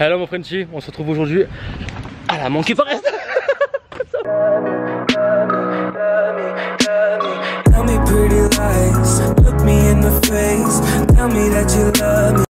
Hello mon Frenchie, on se retrouve aujourd'hui à la Monkey Forest. Tell me pretty lies, look me in the face, tell me that you love me.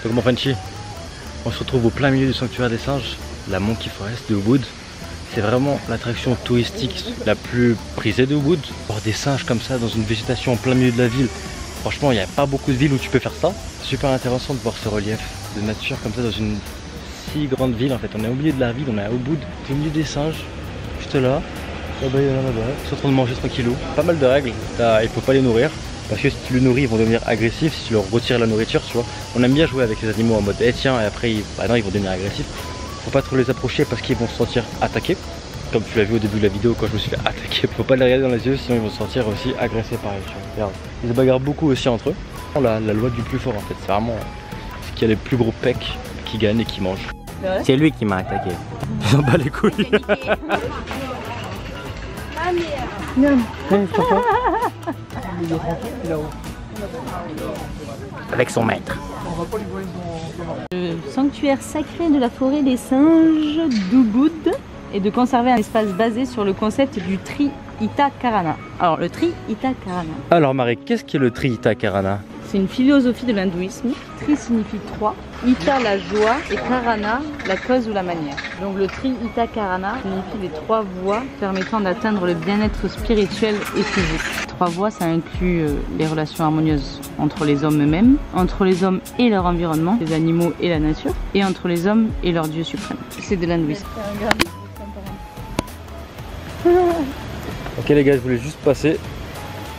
Donc mon Frenchie, on se retrouve au plein milieu du sanctuaire des singes, la Monkey Forest de Ubud. C'est vraiment l'attraction touristique la plus prisée de Ubud. Voir des singes comme ça dans une végétation en plein milieu de la ville, franchement il n'y a pas beaucoup de villes où tu peux faire ça. C'est super intéressant de voir ce relief de nature comme ça dans une si grande ville en fait. On est au milieu de la ville, on est à Ubud, au milieu des singes, juste là. Là-bas, il y en a là-bas, ils sont en train de manger tranquillou. Pas mal de règles, il faut pas les nourrir. Parce que si tu le nourris, ils vont devenir agressifs. Si tu leur retires la nourriture, tu vois. On aime bien jouer avec les animaux en mode eh tiens, et après bah non, ils vont devenir agressifs. Faut pas trop les approcher parce qu'ils vont se sentir attaqués. Comme tu l'as vu au début de la vidéo quand je me suis fait attaquer. Faut pas les regarder dans les yeux, sinon ils vont se sentir aussi agressés pareil. Tu vois. Regarde. Ils se bagarrent beaucoup aussi entre eux. La loi du plus fort en fait. C'est vraiment ce qui a les plus gros pecs qui gagne et qui mange. C'est lui qui m'a attaqué. J'en bats les couilles. Avec son maître. Le sanctuaire sacré de la forêt des singes d'Ubud est de conserver un espace basé sur le concept du Tri Ita Karana. Alors le Tri Ita Karana. Alors Marie, qu'est-ce qu'est le Tri Ita Karana? C'est une philosophie de l'hindouisme. Tri signifie 3, Ita la joie et Karana la cause ou la manière. Donc le Tri Ita Karana signifie les 3 voies permettant d'atteindre le bien-être spirituel et physique. 3 voies, ça inclut les relations harmonieuses entre les hommes eux-mêmes, entre les hommes et leur environnement, les animaux et la nature, et entre les hommes et leur Dieu suprême. C'est de l'hindouisme. Ok les gars, je voulais juste passer.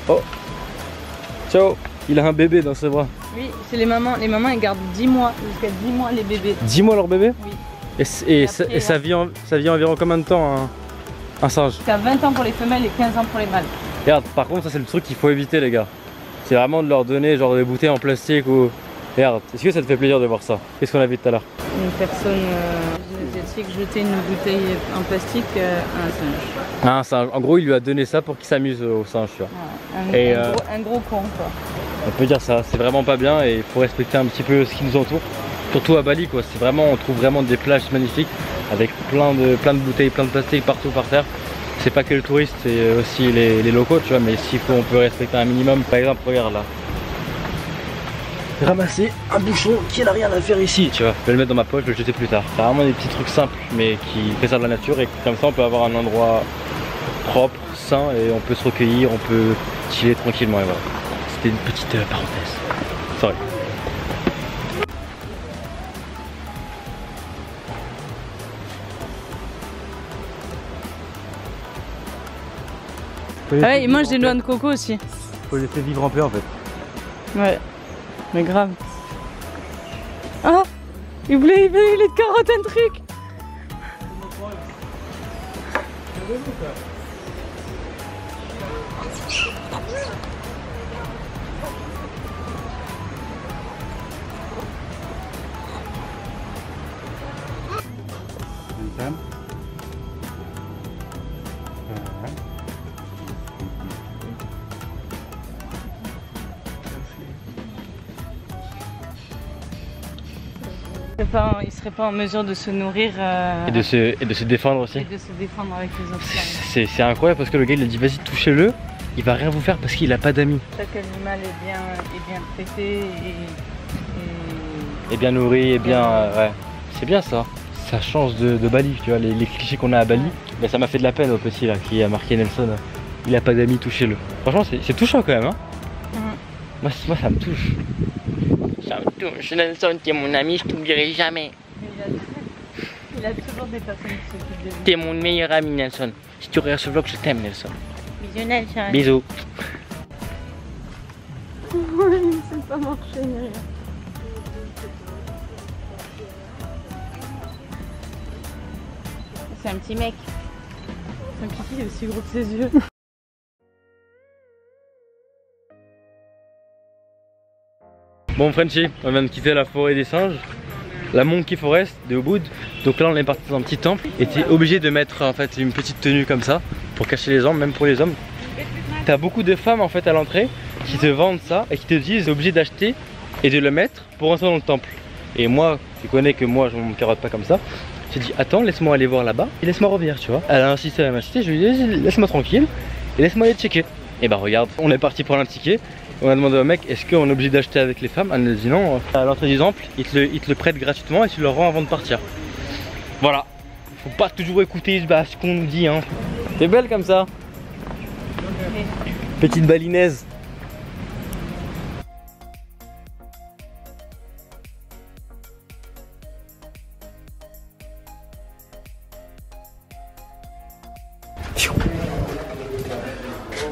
Oh, ciao. Il a un bébé dans ses bras. Oui, c'est les mamans. Les mamans, elles gardent 10 mois, jusqu'à 10 mois les bébés. 10 mois leur bébé? Oui. Et ça vit environ combien de temps un singe? C'est 20 ans pour les femelles et 15 ans pour les mâles. Regarde, par contre ça c'est le truc qu'il faut éviter les gars. C'est vraiment de leur donner genre des bouteilles en plastique ou... Regarde, est-ce que ça te fait plaisir de voir ça? Qu'est-ce qu'on a vu tout à l'heure? Une personne asiatique jeter une bouteille en plastique à un singe. Ah, un singe. En gros il lui a donné ça pour qu'il s'amuse au singe, tu vois. Ouais, un gros con quoi. On peut dire ça, c'est vraiment pas bien et il faut respecter un petit peu ce qui nous entoure. Surtout à Bali quoi, c'est vraiment, on trouve vraiment des plages magnifiques avec plein de bouteilles, plein de plastique partout par terre. C'est pas que le touriste, c'est aussi les locaux tu vois, mais s'il faut on peut respecter un minimum. Par exemple regarde là. Ramasser un bouchon qui n'a rien à faire ici, tu vois. Je vais le mettre dans ma poche, je vais le jeter plus tard. C'est vraiment des petits trucs simples mais qui préservent la nature et comme ça on peut avoir un endroit propre, sain et on peut se recueillir, on peut chiller tranquillement et voilà. C'était une petite parenthèse. Sorry. Ah ouais, ils mangent des noix de coco aussi. Faut les laisser vivre en paix en fait. Ouais, mais grave. Ah, il voulait te carotte un truc. serait pas en mesure de se nourrir et de se défendre aussi. et de se défendre avec les autres. C'est incroyable parce que le gars il a dit vas-y touchez-le, il va rien vous faire parce qu'il a pas d'amis. Chaque animal est bien traité Et bien nourri, et bien... ouais, c'est bien ça. Ça change de Bali, tu vois, les clichés qu'on a à Bali. Ben, ça m'a fait de la peine au petit là, qui a marqué Nelson. Il a pas d'amis, touchez-le. Franchement, c'est touchant quand même. Hein. Moi, ça me touche. Ça me touche. Nelson, t'es mon ami, je t'oublierai jamais. Il a toujours des personnes qui s'occupent de lui. T'es mon meilleur ami, Nelson. Si tu regardes ce vlog, je t'aime, Nelson. Bisous, Nelson. Bisous. Il ne sait pas marcher ni rien. C'est un petit mec. Son kiki est aussi gros que ses yeux. Bon Frenchy, on vient de quitter la forêt des singes, la Monkey Forest de Ubud. Donc là on est parti dans un petit temple et t'es obligé de mettre en fait une petite tenue comme ça pour cacher les jambes, même pour les hommes. T'as beaucoup de femmes en fait à l'entrée qui te vendent ça et qui te disent t'es obligé d'acheter et de le mettre pour rentrer dans le temple. Et moi, tu connais que moi je me carotte pas comme ça. J'ai dit attends, laisse-moi aller voir là-bas et laisse-moi revenir, tu vois. Elle a insisté, elle m'a insisté, je lui ai dit laisse-moi tranquille et laisse-moi aller checker. Et bah regarde, on est parti prendre un ticket. On a demandé au mec est-ce qu'on est obligé d'acheter avec les femmes. Elle nous a dit non, à l'entrée du temple, ils te le prêtent gratuitement et tu le rends avant de partir. Voilà, faut pas toujours écouter ce qu'on nous dit hein. T'es belle comme ça. Petite balinaise.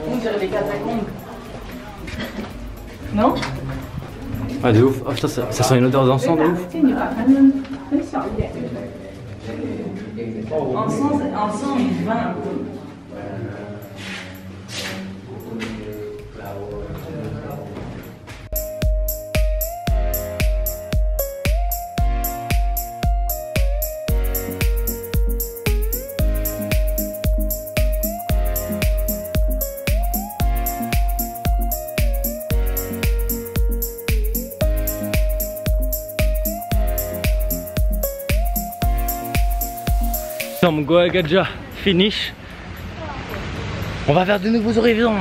On dirait des catacombes. Non? Ah de ouf, oh, putain, ça sent une odeur d'encens de ouf. Encens et vin un peu. Goa Gadja, finish. On va vers de nouveaux horizons.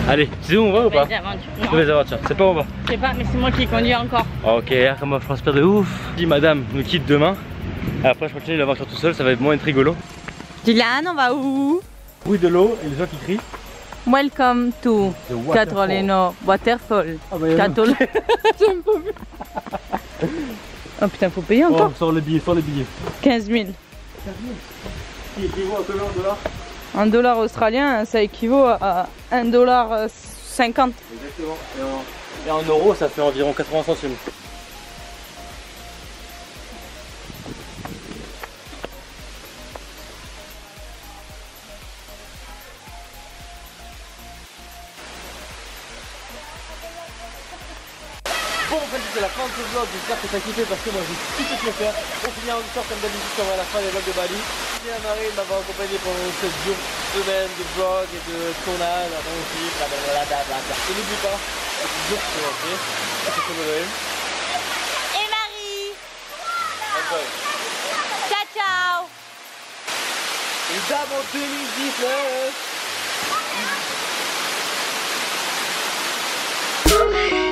Allez, c'est où on va ou pas? Nouvelles aventures. C'est pas où on va? Je sais pas, mais c'est moi qui conduis encore. Ok, moi je transpire de ouf. Si madame nous quitte demain, après je continue l'aventure tout seul, ça va être moins être rigolo. Dylan, on va où? Bruit de l'eau et les gens qui crient. Welcome to Catroleno Waterfall. Ah bah y'a J'aime pas vu. Oh putain, faut payer encore. Sors les billets, 15 000. Qui équivaut à combien en dollars? Un dollar australien, ça équivaut à 1,50 $. Exactement. Et en euros, ça fait environ 80 centimes. Bon, en fait, c'était la fin de ce vlog. J'espère que t'as kiffé parce que moi j'ai kiffé de le faire. On finit en histoire comme d'habitude sur la fin des vlogs de Bali. Merci à Marie de m'avoir accompagné pendant cette semaine de vlog et de tournage. Attends aussi, blablabla. Et n'oublie pas, c'est toujours sur ok. C'est sur le Et Marie. Enjoy. Ciao, ciao. Une dame en 2019.